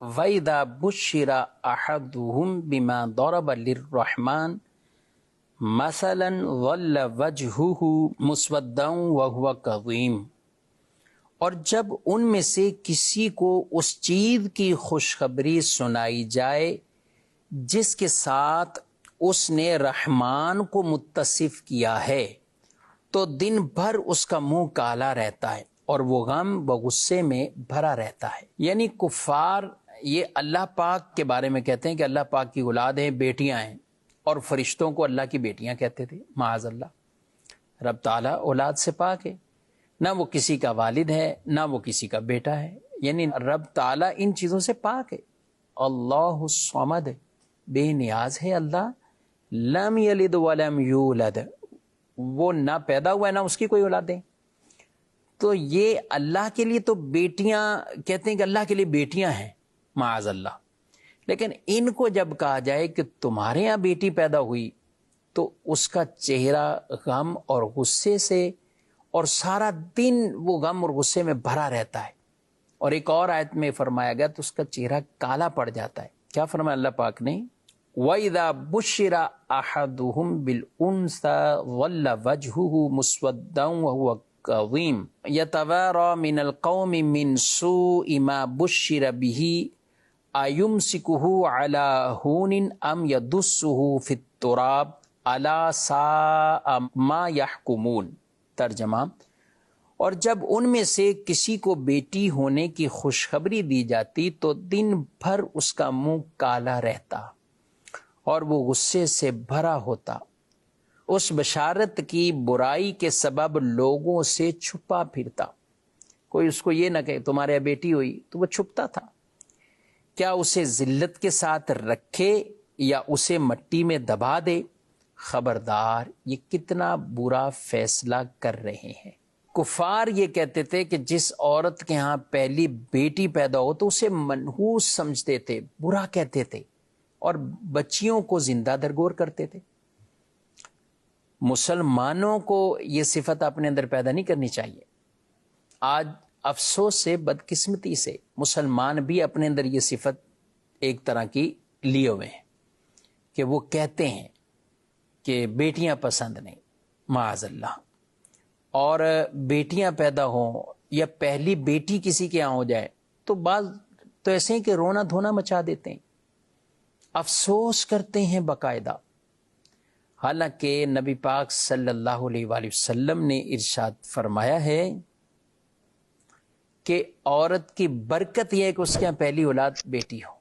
وَإِذَا بُشِّرَ أَحَدُهُمْ بِمَا ضَرَبَ لِلرَّحْمَنِ مَثَلًا ظَلَّ وَجْهُهُ مُسْوَدًّا وَهُوَ كَظِيمٌ۔ اور جب ان میں سے کسی کو اس چیز کی خوشخبری سنائی جائے جس کے ساتھ اس نے رحمان کو متصف کیا ہے تو دن بھر اس کا منہ کالا رہتا ہے اور وہ غم و غصے میں بھرا رہتا ہے۔ یعنی کفار یہ اللہ پاک کے بارے میں کہتے ہیں کہ اللہ پاک کی اولاد ہیں، بیٹیاں ہیں، اور فرشتوں کو اللہ کی بیٹیاں کہتے تھے، معاذ اللہ۔ رب تعالیٰ اولاد سے پاک ہے، نہ وہ کسی کا والد ہے نہ وہ کسی کا بیٹا ہے، یعنی رب تعالیٰ ان چیزوں سے پاک ہے۔ اللہ الصمد، بے نیاز ہے اللہ، لم یلد ولم یولد، وہ نہ پیدا ہوا ہے نہ اس کی کوئی اولادیں۔ تو یہ اللہ کے لیے تو بیٹیاں کہتے ہیں کہ اللہ کے لیے بیٹیاں ہیں، معاذ اللہ۔ لیکن ان کو جب کہا جائے کہ تمہارے ہاں بیٹی پیدا ہوئی تو اس کا چہرہ غم اور غصے سے اور سارا دن وہ غم اور غصے میں بھرا رہتا ہے۔ اور ایک اور آیت میں فرمایا گیا تو اس کا چہرہ کالا پڑ جاتا ہے۔ کیا فرمایا اللہ پاک نے؟ وَإِذَا بُشِّرَ أَحَدُهُمْ بِالْأُنثَىٰ ظَلَّ وَجْهُهُ مُسْوَدًّا وَهُوَ كَظِيمٌ يَتَوَارَىٰ مِنَ الْقَوْمِ مِنْ سُوءِ مَا بُشِّرَ بِهِ أَيُمْسِكُهُ عَلَىٰ هُونٍ أَمْ يَدُسُّهُ فِي التُّرَابِ أَلَا سَاءَ مَا يَحْكُمُونَ۔ ترجمہ، اور جب ان میں سے کسی کو بیٹی ہونے کی خوشخبری دی جاتی تو دن بھر اس کا منہ کالا رہتا اور وہ غصے سے بھرا ہوتا، اس بشارت کی برائی کے سبب لوگوں سے چھپا پھرتا۔ کوئی اس کو یہ نہ کہے تمہارے یہاں بیٹی ہوئی تو وہ چھپتا تھا۔ کیا اسے ذلت کے ساتھ رکھے یا اسے مٹی میں دبا دے؟ خبردار، یہ کتنا برا فیصلہ کر رہے ہیں۔ کفار یہ کہتے تھے کہ جس عورت کے ہاں پہلی بیٹی پیدا ہو تو اسے منحوس سمجھتے تھے، برا کہتے تھے، اور بچیوں کو زندہ درگور کرتے تھے۔ مسلمانوں کو یہ صفت اپنے اندر پیدا نہیں کرنی چاہیے۔ آج افسوس سے، بدقسمتی سے، مسلمان بھی اپنے اندر یہ صفت ایک طرح کی لیے ہوئے ہیں کہ وہ کہتے ہیں کہ بیٹیاں پسند نہیں، معاذ اللہ۔ اور بیٹیاں پیدا ہوں یا پہلی بیٹی کسی کے یہاں ہو جائے تو بعض تو ایسے ہیں کہ رونا دھونا مچا دیتے ہیں، افسوس کرتے ہیں باقاعدہ۔ حالانکہ نبی پاک صلی اللہ علیہ وآلہ وسلم نے ارشاد فرمایا ہے کہ عورت کی برکت یہ ہے کہ اس کے یہاں پہلی اولاد بیٹی ہو۔